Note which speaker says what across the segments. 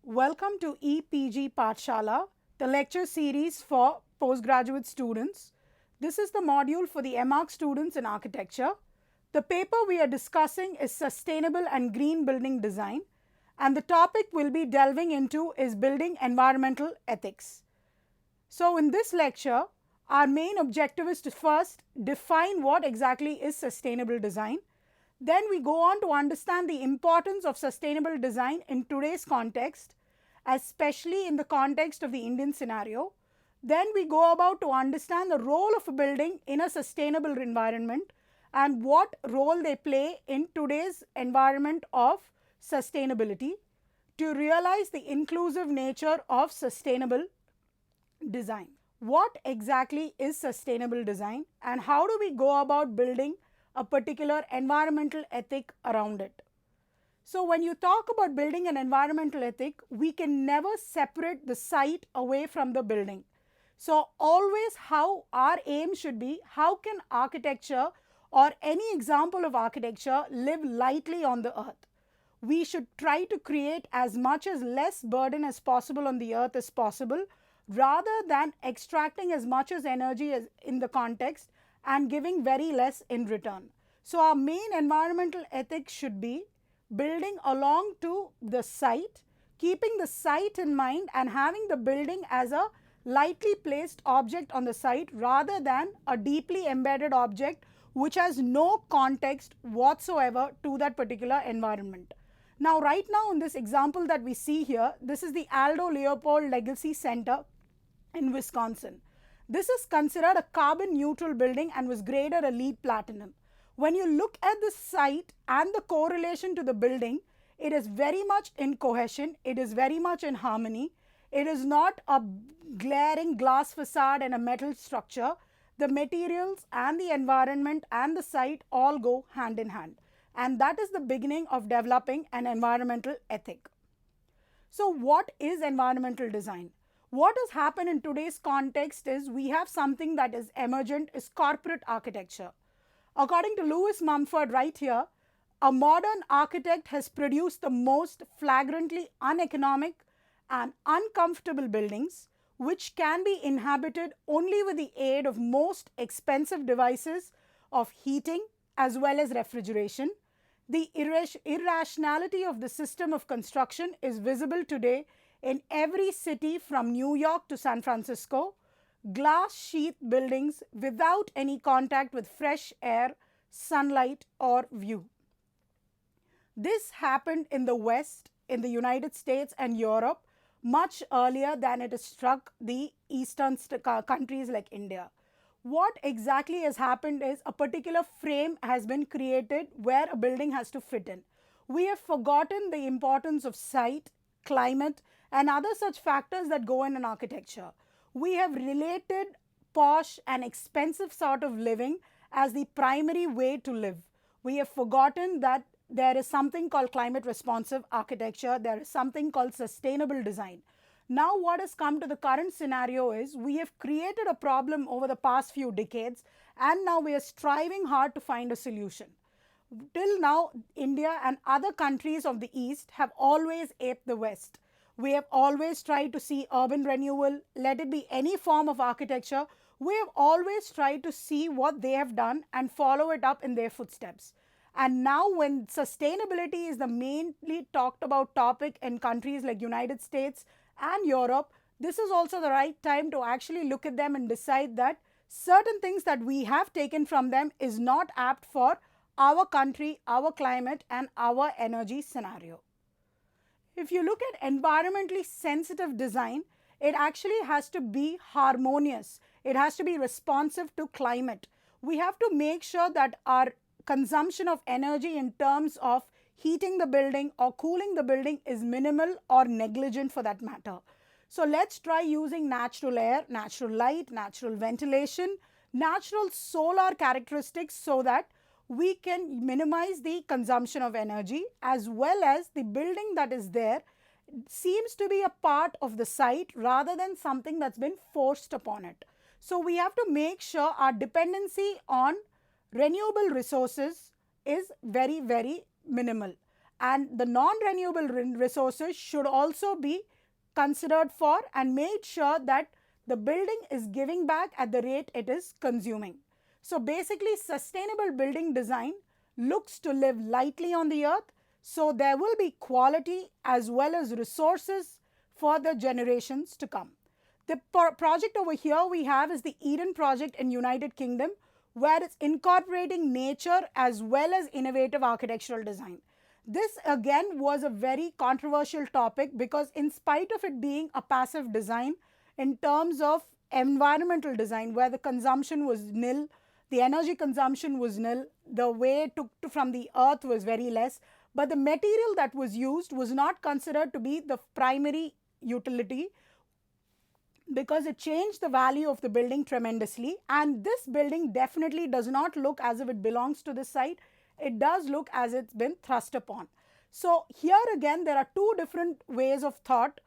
Speaker 1: Welcome to EPG Pathshala, the lecture series for postgraduate students. This is the module for the MArch students in architecture. The paper we are discussing is Sustainable and Green Building Design, and the topic we'll be delving into is Building Environmental Ethics. So in this lecture, our main objective is to first define what exactly is sustainable design. Then we go on to understand the importance of sustainable design in today's context, especially in the context of the Indian scenario. Then we go about to understand the role of a building in a sustainable environment and what role they play in today's environment of sustainability to realize the inclusive nature of sustainable design. What exactly is sustainable design and how do we go about building a particular environmental ethic around it? So when you talk about building an environmental ethic, we can never separate the site away from the building. So always how our aim should be, how can architecture or any example of architecture live lightly on the earth? We should try to create as much as less burden as possible on the earth as possible, rather than extracting as much as energy as in the context and giving very less in return. So our main environmental ethics should be building along to the site, keeping the site in mind and having the building as a lightly placed object on the site rather than a deeply embedded object which has no context whatsoever to that particular environment. Now, right now in this example that we see here, this is the Aldo Leopold Legacy Center in Wisconsin. This is considered a carbon neutral building and was graded a LEED Platinum. When you look at the site and the correlation to the building, it is very much in cohesion, it is very much in harmony. It is not a glaring glass facade and a metal structure. The materials and the environment and the site all go hand in hand. And that is the beginning of developing an environmental ethic. So what is environmental design? What has happened in today's context is we have something that is emergent is corporate architecture. According to Lewis Mumford right here, a modern architect has produced the most flagrantly uneconomic and uncomfortable buildings which can be inhabited only with the aid of most expensive devices of heating as well as refrigeration. The irrationality of the system of construction is visible today in every city from New York to San Francisco. Glass sheath buildings without any contact with fresh air, sunlight or view. This happened in the West, in the United States and Europe much earlier than it has struck the eastern countries like India. What exactly has happened is a particular frame has been created where a building has to fit in. We have forgotten the importance of site, climate and other such factors that go in architecture. We have related posh and expensive sort of living as the primary way to live. We have forgotten that there is something called climate responsive architecture, there is something called sustainable design. Now what has come to the current scenario is we have created a problem over the past few decades and now we are striving hard to find a solution. Till now, India and other countries of the East have always aped the West. We have always tried to see urban renewal, let it be any form of architecture. We have always tried to see what they have done and follow it up in their footsteps. And now when sustainability is the mainly talked about topic in countries like United States and Europe, this is also the right time to actually look at them and decide that certain things that we have taken from them is not apt for our country, our climate and our energy scenario. If you look at environmentally sensitive design, it actually has to be harmonious. It has to be responsive to climate. We have to make sure that our consumption of energy in terms of heating the building or cooling the building is minimal or negligent for that matter. So let's try using natural air, natural light, natural ventilation, natural solar characteristics so that we can minimize the consumption of energy as well as the building that is there seems to be a part of the site rather than something that's been forced upon it. So we have to make sure our dependency on renewable resources is very, very minimal. and the non-renewable resources should also be considered for and made sure that the building is giving back at the rate it is consuming. So basically, sustainable building design looks to live lightly on the earth, so there will be quality as well as resources for the generations to come. The project over here we have is the Eden project in United Kingdom, where it's incorporating nature as well as innovative architectural design. This again was a very controversial topic because in spite of it being a passive design in terms of environmental design where the consumption was nil, the energy consumption was nil, the way it took from the earth was very less, but the material that was used was not considered to be the primary utility because it changed the value of the building tremendously. And this building definitely does not look as if it belongs to this site. It does look as it's been thrust upon. So here again, there are two different ways of thought.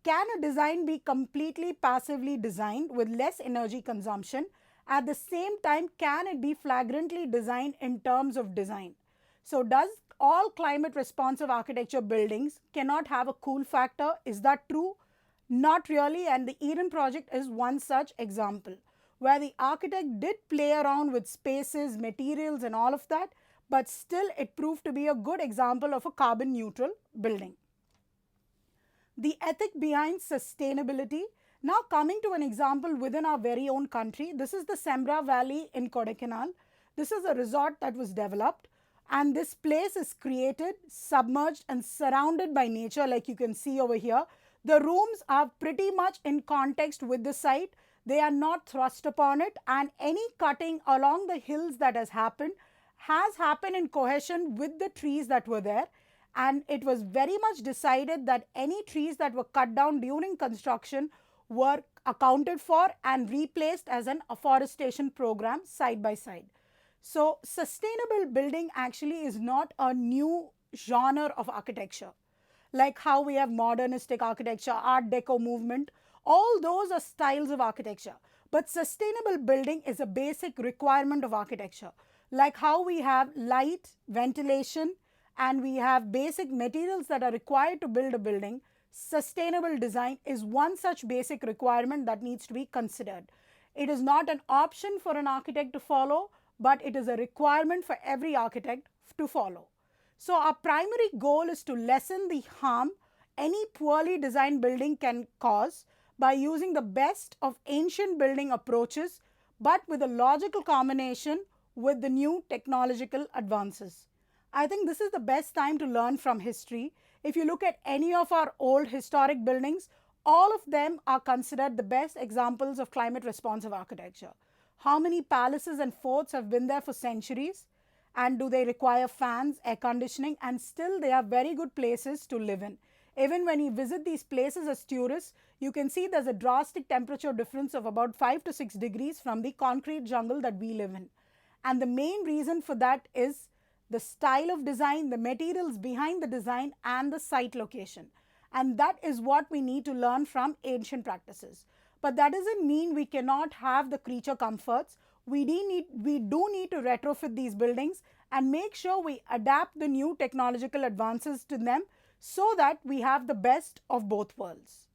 Speaker 1: Can a design be completely passively designed with less energy consumption? At the same time, can it be flagrantly designed in terms of design? So does all climate responsive architecture buildings cannot have a cool factor? Is that true? Not really, and the Eden project is one such example where the architect did play around with spaces, materials and all of that, but still it proved to be a good example of a carbon neutral building. The ethic behind sustainability. Now coming to an example within our very own country, this is the Sembra Valley in Kodaikanal. This is a resort that was developed, and this place is created, submerged and surrounded by nature like you can see over here. The rooms are pretty much in context with the site. They are not thrust upon it, and any cutting along the hills that has happened in cohesion with the trees that were there. And it was very much decided that any trees that were cut down during construction were accounted for and replaced as an afforestation program side by side. So sustainable building actually is not a new genre of architecture. Like how we have modernistic architecture, Art Deco movement, all those are styles of architecture. But sustainable building is a basic requirement of architecture. Like how we have light, ventilation, and we have basic materials that are required to build a building, sustainable design is one such basic requirement that needs to be considered. It is not an option for an architect to follow, but it is a requirement for every architect to follow. So our primary goal is to lessen the harm any poorly designed building can cause by using the best of ancient building approaches, but with a logical combination with the new technological advances. I think this is the best time to learn from history. If you look at any of our old historic buildings, all of them are considered the best examples of climate responsive architecture. How many palaces and forts have been there for centuries? And do they require fans, air conditioning, and still they are very good places to live in. Even when you visit these places as tourists, you can see there's a drastic temperature difference of about 5 to 6 degrees from the concrete jungle that we live in. And the main reason for that is the style of design, the materials behind the design, and the site location. And that is what we need to learn from ancient practices. But that doesn't mean we cannot have the creature comforts. We do need to retrofit these buildings and make sure we adapt the new technological advances to them so that we have the best of both worlds.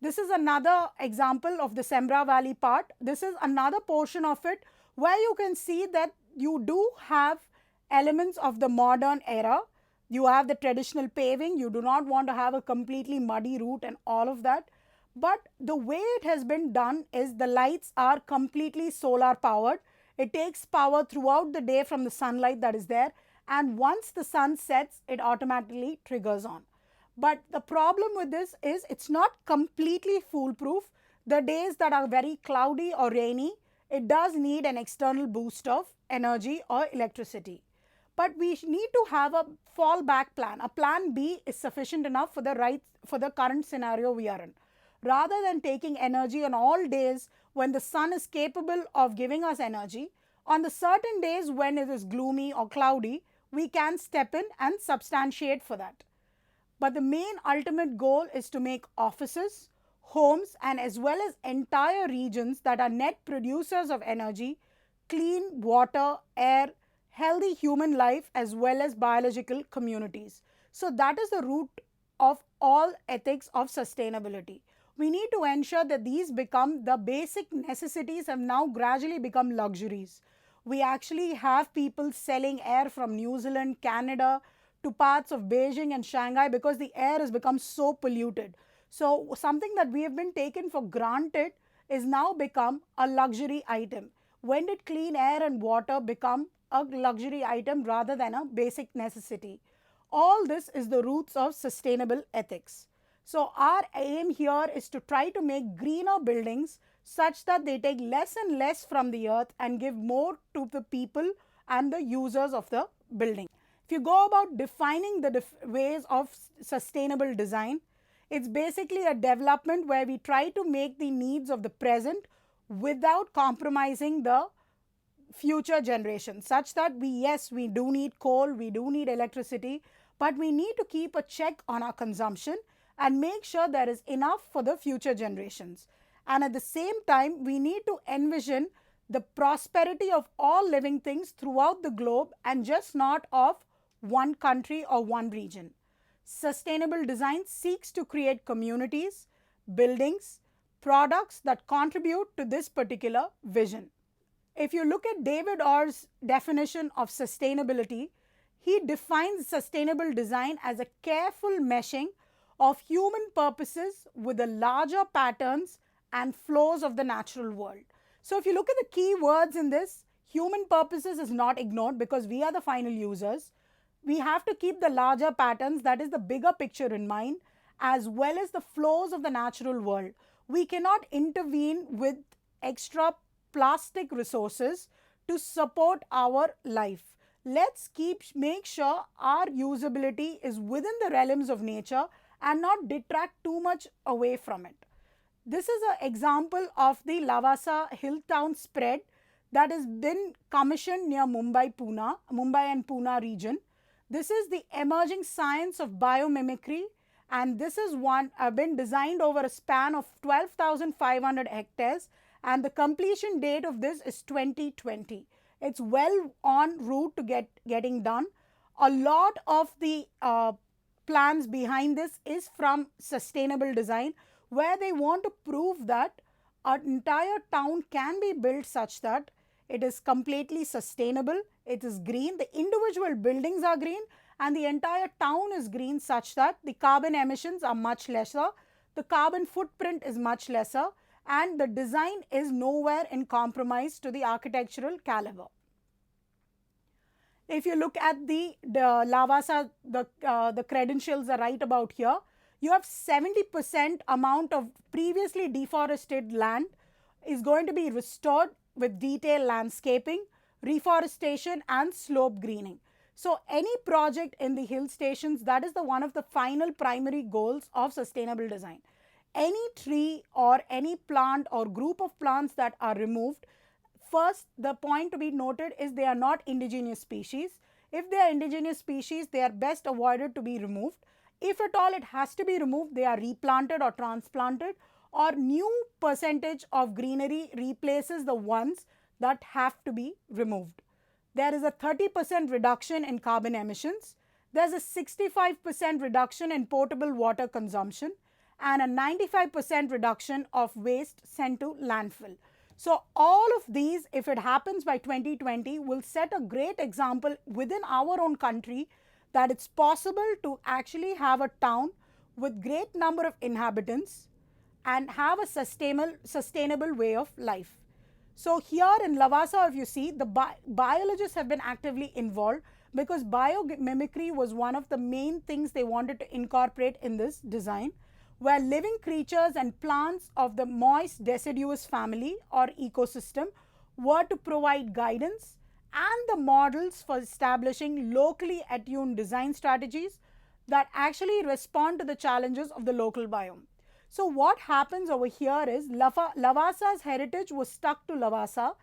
Speaker 1: This is another example of the Sembra Valley part. This is another portion of it where you can see that you do have elements of the modern era. You have the traditional paving. You do not want to have a completely muddy route and all of that. But the way it has been done is the lights are completely solar powered. It takes power throughout the day from the sunlight that is there, and once the sun sets, it automatically triggers on. But the problem with this is it's not completely foolproof. The days that are very cloudy or rainy, it does need an external boost of energy or electricity. But we need to have a fallback plan. A plan B is sufficient enough for the current scenario we are in. Rather than taking energy on all days when the sun is capable of giving us energy, on the certain days when it is gloomy or cloudy, we can step in and substantiate for that. But the main ultimate goal is to make offices, homes, and as well as entire regions that are net producers of energy, clean water, air, healthy human life as well as biological communities. So that is the root of all ethics of sustainability. We need to ensure that these become the basic necessities have now gradually become luxuries. We actually have people selling air from New Zealand, Canada to parts of Beijing and Shanghai because the air has become so polluted. So something that we have been taken for granted is now become a luxury item. When did clean air and water become a luxury item rather than a basic necessity? All this is the roots of sustainable ethics. So our aim here is to try to make greener buildings such that they take less and less from the earth and give more to the people and the users of the building. If you go about defining the ways of sustainable design, it's basically a development where we try to make the needs of the present without compromising the future generations, such that we do need coal, we do need electricity, but we need to keep a check on our consumption and make sure there is enough for the future generations. And at the same time, we need to envision the prosperity of all living things throughout the globe and just not of one country or one region. Sustainable design seeks to create communities, buildings, products that contribute to this particular vision. If you look at David Orr's definition of sustainability, he defines sustainable design as a careful meshing of human purposes with the larger patterns and flows of the natural world. So if you look at the key words in this, human purposes is not ignored because we are the final users. We have to keep the larger patterns, that is the bigger picture in mind, as well as the flows of the natural world. We cannot intervene with extra plastic resources to support our life. Let's make sure our usability is within the realms of nature and not detract too much away from it. This is an example of the Lavasa Hill Town spread that has been commissioned near Mumbai and Pune region. This is the emerging science of biomimicry, and this is one been designed over a span of 12,500 hectares, and the completion date of this is 2020. It's well on route to getting done. A lot of the plans behind this is from sustainable design, where they want to prove that an entire town can be built such that it is completely sustainable, it is green, the individual buildings are green, and the entire town is green such that the carbon emissions are much lesser, the carbon footprint is much lesser, and the design is nowhere in compromise to the architectural caliber. If you look at the Lavasa, the credentials are right about here. You have 70% amount of previously deforested land is going to be restored with detailed landscaping, reforestation and slope greening. So any project in the hill stations, that is one of the final primary goals of sustainable design. Any tree or any plant or group of plants that are removed, first the point to be noted is they are not indigenous species. If they are indigenous species, they are best avoided to be removed. If at all it has to be removed, they are replanted or transplanted, or new percentage of greenery replaces the ones that have to be removed. There is a 30% reduction in carbon emissions. There's a 65% reduction in potable water consumption and a 95% reduction of waste sent to landfill. So all of these, if it happens by 2020, will set a great example within our own country that it's possible to actually have a town with great number of inhabitants and have a sustainable way of life. So here in Lavasa, if you see, the biologists have been actively involved because biomimicry was one of the main things they wanted to incorporate in this design, where living creatures and plants of the moist deciduous family or ecosystem were to provide guidance and the models for establishing locally attuned design strategies that actually respond to the challenges of the local biome. So what happens over here is Lavasa's heritage was stuck to Lavasa.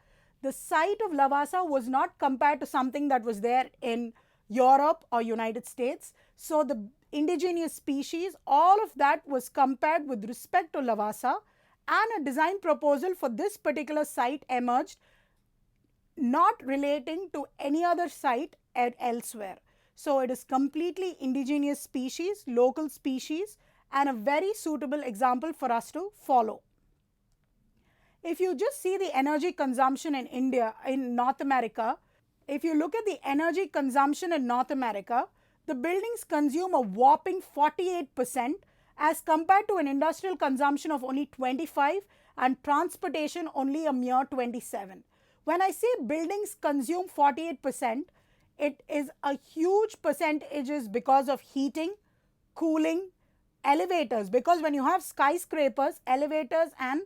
Speaker 1: The site of Lavasa was not compared to something that was there in Europe or United States. So the indigenous species, all of that was compared with respect to Lavasa, and a design proposal for this particular site emerged not relating to any other site elsewhere. So it is completely indigenous species, local species, and a very suitable example for us to follow. If you just see the energy consumption in India, in North America, if you look at the energy consumption in North America, the buildings consume a whopping 48% as compared to an industrial consumption of only 25 and transportation only a mere 27. When I say buildings consume 48%, it is a huge percentages because of heating, cooling, elevators, because when you have skyscrapers, elevators, and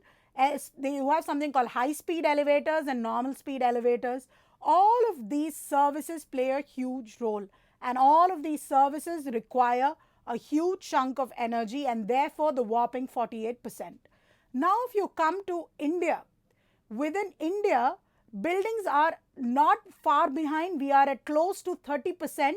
Speaker 1: you have something called high speed elevators and normal speed elevators. All of these services play a huge role, and all of these services require a huge chunk of energy, and therefore the whopping 48%. Now if you come to India, within India, buildings are not far behind. We are at close to 30%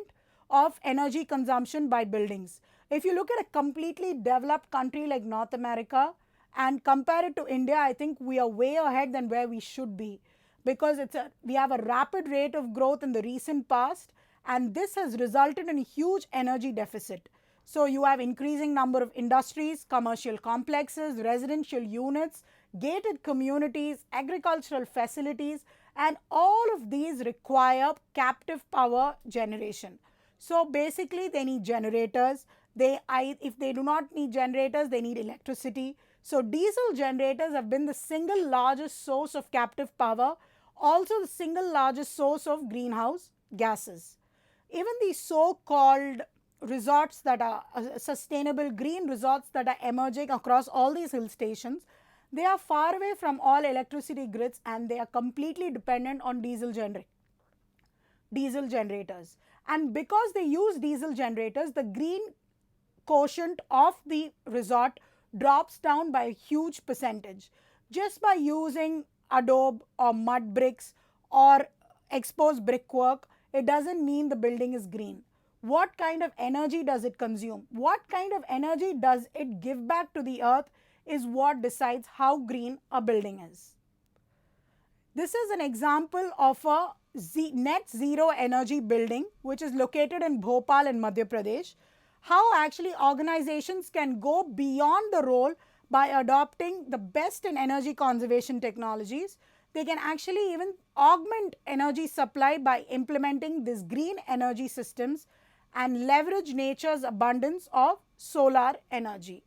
Speaker 1: of energy consumption by buildings. If you look at a completely developed country like North America and compare it to India, I think we are way ahead than where we should be, because we have a rapid rate of growth in the recent past, and this has resulted in a huge energy deficit. So you have increasing number of industries, commercial complexes, residential units, gated communities, agricultural facilities, and all of these require captive power generation. So basically they need generators. If they do not need generators, they need electricity. So diesel generators have been the single largest source of captive power, also the single largest source of greenhouse gases. Even the so-called resorts that are sustainable green resorts that are emerging across all these hill stations, they are far away from all electricity grids, and they are completely dependent on diesel generators. And because they use diesel generators, the green quotient of the resort drops down by a huge percentage. Just by using adobe or mud bricks or exposed brickwork, it doesn't mean the building is green. What kind of energy does it consume? What kind of energy does it give back to the earth is what decides how green a building is. This is an example of a net zero energy building which is located in Bhopal in Madhya Pradesh. How actually organizations can go beyond the role by adopting the best in energy conservation technologies. They can actually even augment energy supply by implementing these green energy systems and leverage nature's abundance of solar energy.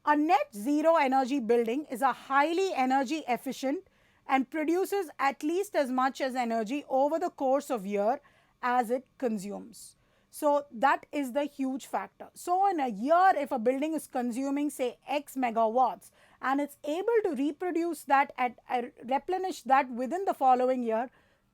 Speaker 1: A net zero energy building is a highly energy efficient and produces at least as much as energy over the course of year as it consumes. So that is the huge factor. So in a year, if a building is consuming say X megawatts and it's able to reproduce that replenish that within the following year,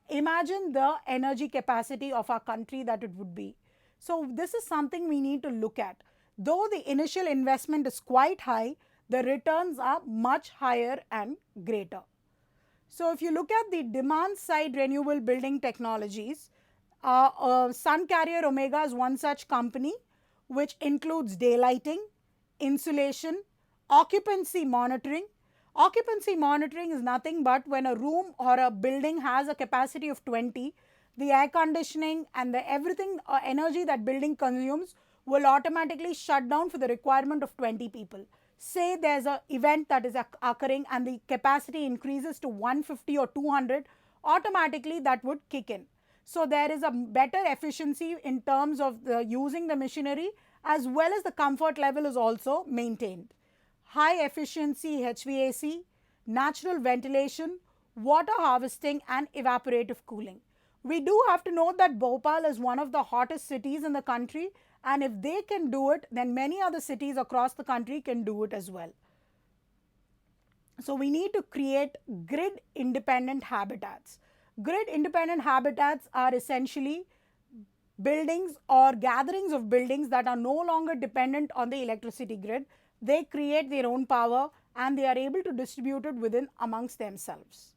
Speaker 1: imagine the energy capacity of our country that it would be. So this is something we need to look at. Though the initial investment is quite high, the returns are much higher and greater. So if you look at the demand side renewable building technologies, Sun Carrier Omega is one such company, which includes daylighting, insulation, occupancy monitoring. Occupancy monitoring is nothing but when a room or a building has a capacity of 20, the air conditioning and the everything energy that building consumes will automatically shut down for the requirement of 20 people. Say there's an event that is occurring and the capacity increases to 150 or 200, automatically that would kick in. So there is a better efficiency in terms of using the machinery, as well as the comfort level is also maintained. High efficiency HVAC, natural ventilation, water harvesting and evaporative cooling. We do have to note that Bhopal is one of the hottest cities in the country, and if they can do it, then many other cities across the country can do it as well. So we need to create grid independent habitats. Grid independent habitats are essentially buildings or gatherings of buildings that are no longer dependent on the electricity grid. They create their own power and they are able to distribute it within amongst themselves.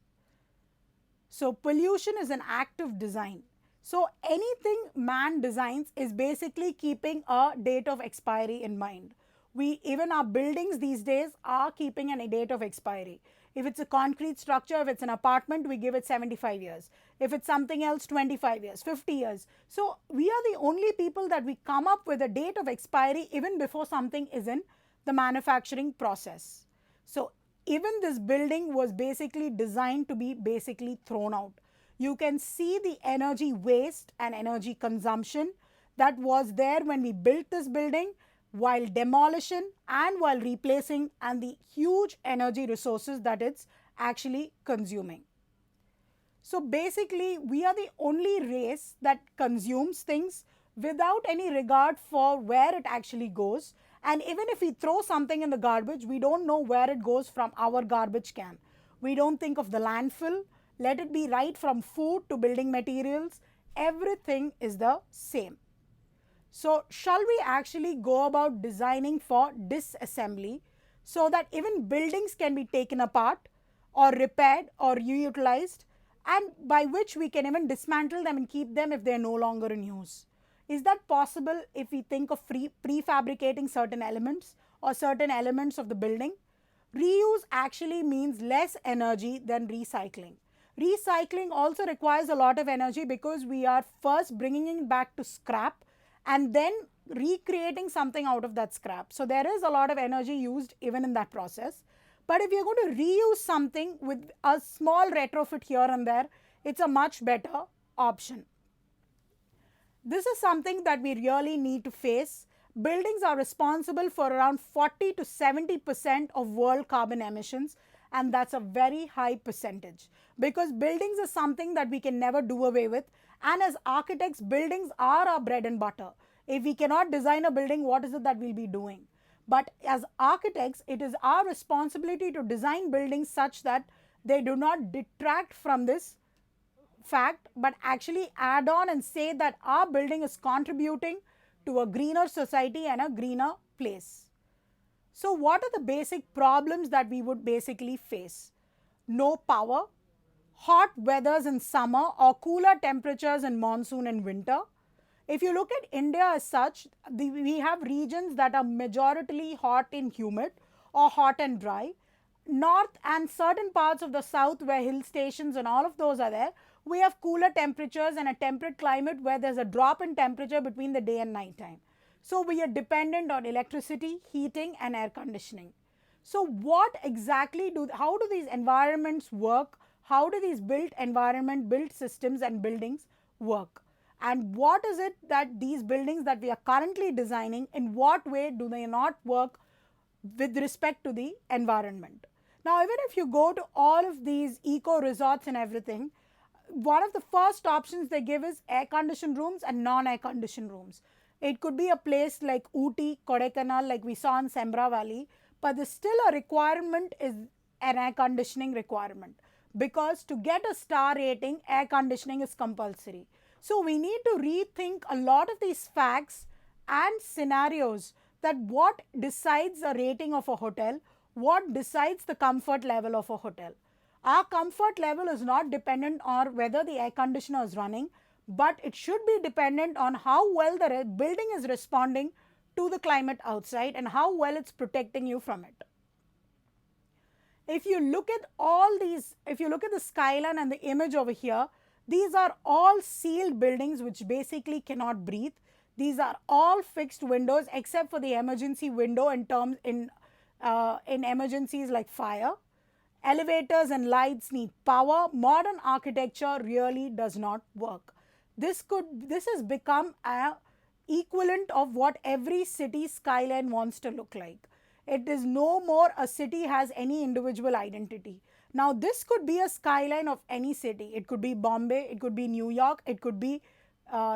Speaker 1: So pollution is an act of design. So anything man designs is basically keeping a date of expiry in mind. Even our buildings these days are keeping a date of expiry. If it's a concrete structure, if it's an apartment, we give it 75 years. If it's something else, 25 years, 50 years. So we are the only people that we come up with a date of expiry even before something is in the manufacturing process. So even this building was basically designed to be basically thrown out. You can see the energy waste and energy consumption that was there when we built this building, while demolition and while replacing, and the huge energy resources that it's actually consuming. So basically, we are the only race that consumes things without any regard for where it actually goes. And even if we throw something in the garbage, we don't know where it goes from our garbage can. We don't think of the landfill. Let it be right from food to building materials. Everything is the same. So shall we actually go about designing for disassembly so that even buildings can be taken apart or repaired or reutilized, and by which we can even dismantle them and keep them if they are no longer in use? Is that possible if we think of prefabricating certain elements or certain elements of the building? Reuse actually means less energy than recycling. Recycling also requires a lot of energy because we are first bringing it back to scrap and then recreating something out of that scrap. So there is a lot of energy used even in that process. But if you're going to reuse something with a small retrofit here and there, it's a much better option. This is something that we really need to face. Buildings are responsible for around 40 to 70% of world carbon emissions, and that's a very high percentage because buildings is something that we can never do away with. And as architects, buildings are our bread and butter. If we cannot design a building, what is it that we'll be doing? But as architects, it is our responsibility to design buildings such that they do not detract from this fact, but actually add on and say that our building is contributing to a greener society and a greener place. So what are the basic problems that we would basically face? No power, hot weathers in summer or cooler temperatures in monsoon and winter. If you look at India as such, we have regions that are majoritarily hot and humid or hot and dry. North and certain parts of the south where hill stations and all of those are there, we have cooler temperatures and a temperate climate where there's a drop in temperature between the day and night time. So we are dependent on electricity, heating and air conditioning. So what exactly how do these environments work? How do these built systems and buildings work? And what is it that these buildings that we are currently designing, in what way do they not work with respect to the environment? Now, even if you go to all of these eco resorts and everything, one of the first options they give is air conditioned rooms and non-air conditioned rooms. It could be a place like Ooty, Kodaikanal, like we saw in Sembra Valley, but there's still a requirement is an air conditioning requirement, because to get a star rating, air conditioning is compulsory. So we need to rethink a lot of these facts and scenarios, that what decides a rating of a hotel, what decides the comfort level of a hotel. Our comfort level is not dependent on whether the air conditioner is running, but it should be dependent on how well the building is responding to the climate outside and how well it's protecting you from it. If you look at all these, if you look at the skyline and the image over here, these are all sealed buildings which basically cannot breathe. These are all fixed windows except for the emergency window in emergencies like fire. Elevators and lights need power. Modern architecture really does not work. This has become an equivalent of what every city skyline wants to look like. It is no more a city has any individual identity. Now, this could be a skyline of any city. It could be Bombay, it could be New York, it could be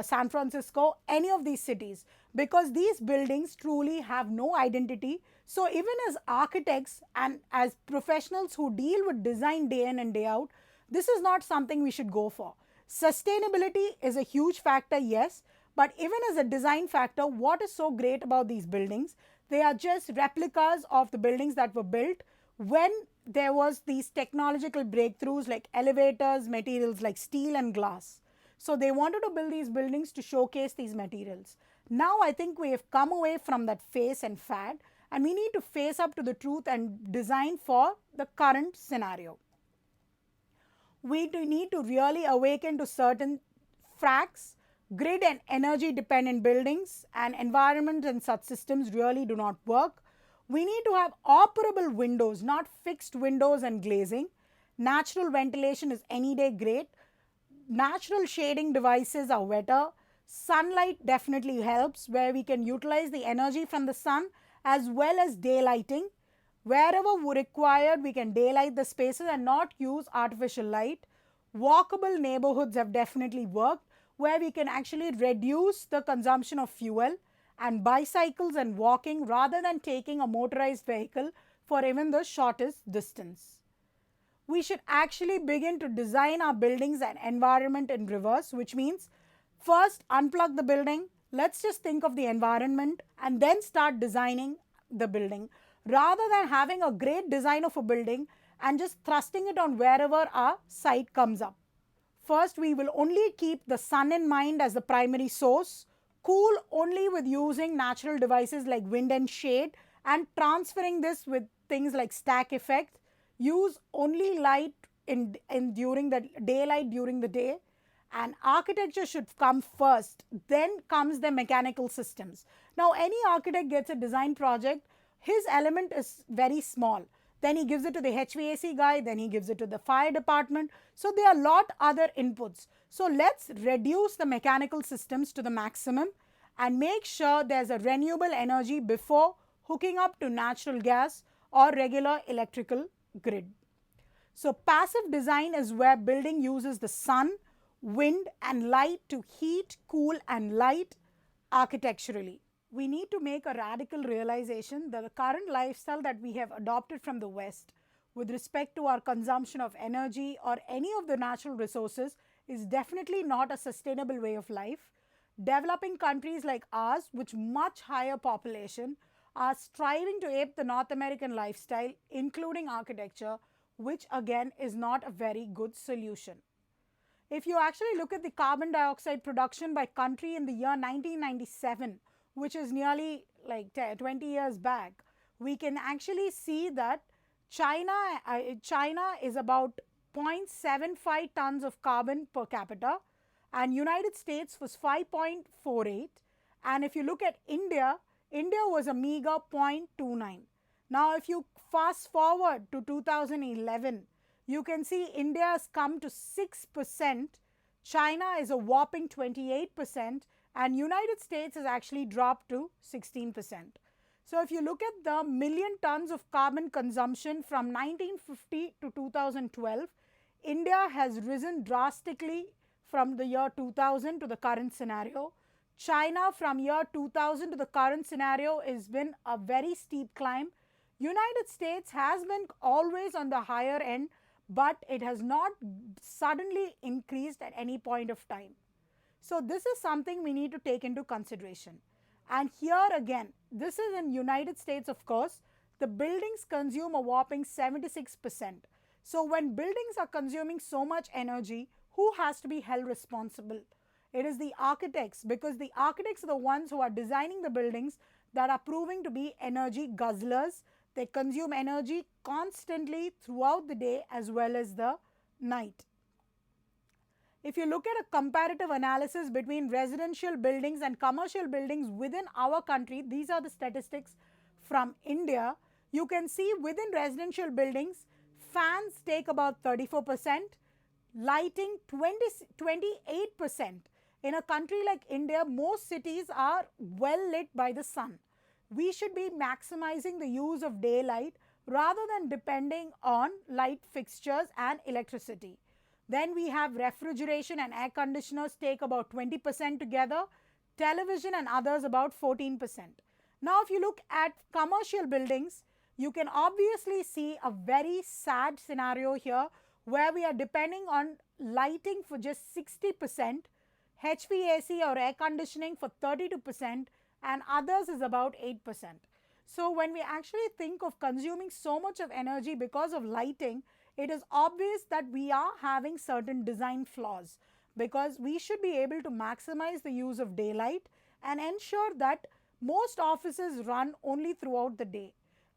Speaker 1: San Francisco, any of these cities, because these buildings truly have no identity. So even as architects and as professionals who deal with design day in and day out, this is not something we should go for. Sustainability is a huge factor, yes, but even as a design factor, what is so great about these buildings? They are just replicas of the buildings that were built when there was these technological breakthroughs like elevators, materials like steel and glass. So they wanted to build these buildings to showcase these materials. Now I think we have come away from that phase and fad, and we need to face up to the truth and design for the current scenario. We need to really awaken to certain facts. Grid and energy dependent buildings and environment and such systems really do not work. We need to have operable windows, not fixed windows and glazing. Natural ventilation is any day great. Natural shading devices are better. Sunlight definitely helps, where we can utilize the energy from the sun as well as daylighting. Wherever required, we can daylight the spaces and not use artificial light. Walkable neighborhoods have definitely worked, where we can actually reduce the consumption of fuel, and bicycles and walking rather than taking a motorized vehicle for even the shortest distance. We should actually begin to design our buildings and environment in reverse, which means first unplug the building, let's just think of the environment, and then start designing the building, rather than having a great design of a building and just thrusting it on wherever our site comes up. First, we will only keep the sun in mind as the primary source, cool only with using natural devices like wind and shade, and transferring this with things like stack effect. Use only light during the daylight during the day, and architecture should come first, then comes the mechanical systems. Now any architect gets a design project, his element is very small, then he gives it to the HVAC guy, then he gives it to the fire department. So there are a lot other inputs. So let's reduce the mechanical systems to the maximum and make sure there's a renewable energy before hooking up to natural gas or regular electrical grid. So passive design is where building uses the sun, wind and light to heat, cool and light architecturally. We need to make a radical realization that the current lifestyle that we have adopted from the West with respect to our consumption of energy or any of the natural resources is definitely not a sustainable way of life. Developing countries like ours, with much higher population, are striving to ape the North American lifestyle, including architecture, which again is not a very good solution. If you actually look at the carbon dioxide production by country in the year 1997, which is nearly like 20 years back, we can actually see that China is about 0.75 tons of carbon per capita, and United States was 5.48, and if you look at India, India was a meager 0.29. Now if you fast forward to 2011, you can see India has come to 6%, China is a whopping 28%, and United States has actually dropped to 16%. So if you look at the million tons of carbon consumption from 1950 to 2012, India has risen drastically from the year 2000 to the current scenario. China from year 2000 to the current scenario has been a very steep climb. United States has been always on the higher end, but it has not suddenly increased at any point of time. So this is something we need to take into consideration. And here again, this is in United States, of course, the buildings consume a whopping 76%. So when buildings are consuming so much energy, who has to be held responsible? It is the architects, because the architects are the ones who are designing the buildings that are proving to be energy guzzlers. They consume energy constantly throughout the day as well as the night. If you look at a comparative analysis between residential buildings and commercial buildings within our country, these are the statistics from India. You can see within residential buildings, fans take about 34%, lighting 28%. In a country like India, most cities are well lit by the sun. We should be maximizing the use of daylight rather than depending on light fixtures and electricity. Then we have refrigeration and air conditioners take about 20% together, television and others about 14%. Now if you look at commercial buildings, you can obviously see a very sad scenario here where we are depending on lighting for just 60%, HVAC or air conditioning for 32%, and others is about 8%. So when we actually think of consuming so much of energy because of lighting, it is obvious that we are having certain design flaws, because we should be able to maximize the use of daylight and ensure that Most offices run only throughout the day.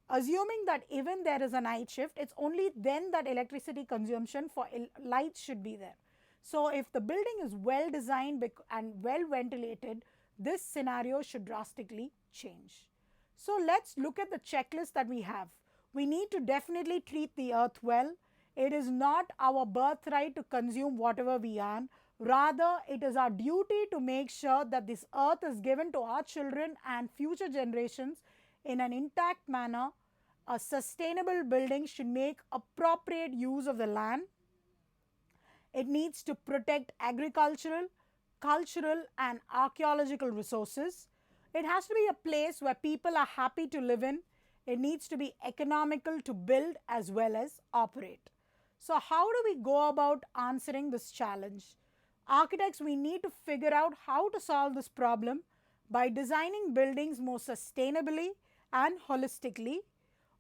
Speaker 1: Assuming that even there is a night shift, it's only then that electricity consumption for lights should be there. So if the building is well designed and well ventilated, this scenario should drastically change. So let's look at the checklist that we have. We need to definitely treat the earth well. It is not our birthright to consume whatever we earn. Rather, it is our duty to make sure that this earth is given to our children and future generations in an intact manner. A sustainable building should make appropriate use of the land. It needs to protect agricultural, cultural, and archaeological resources. It has to be a place where people are happy to live in. It needs to be economical to build as well as operate. So, how do we go about answering this challenge? Architects, we need to figure out how to solve this problem by designing buildings more sustainably and holistically.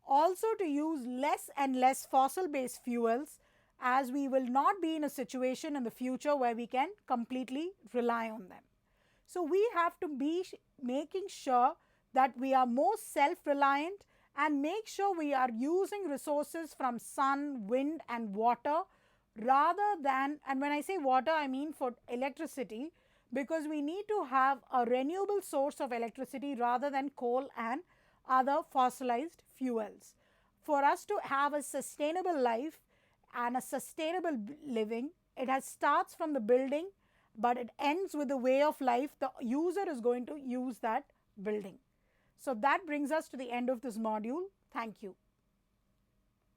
Speaker 1: Also, to use less and less fossil based fuels, as we will not be in a situation in the future where we can completely rely on them. So, we have to be making sure that we are more self reliant and make sure we are using resources from sun, wind, and water rather than, and when I say water, I mean for electricity, because we need to have a renewable source of electricity rather than coal and other fossilized fuels. For us to have a sustainable life and a sustainable living, it starts from the building, but it ends with the way of life the user is going to use that building. So that brings us to the end of this module. Thank you.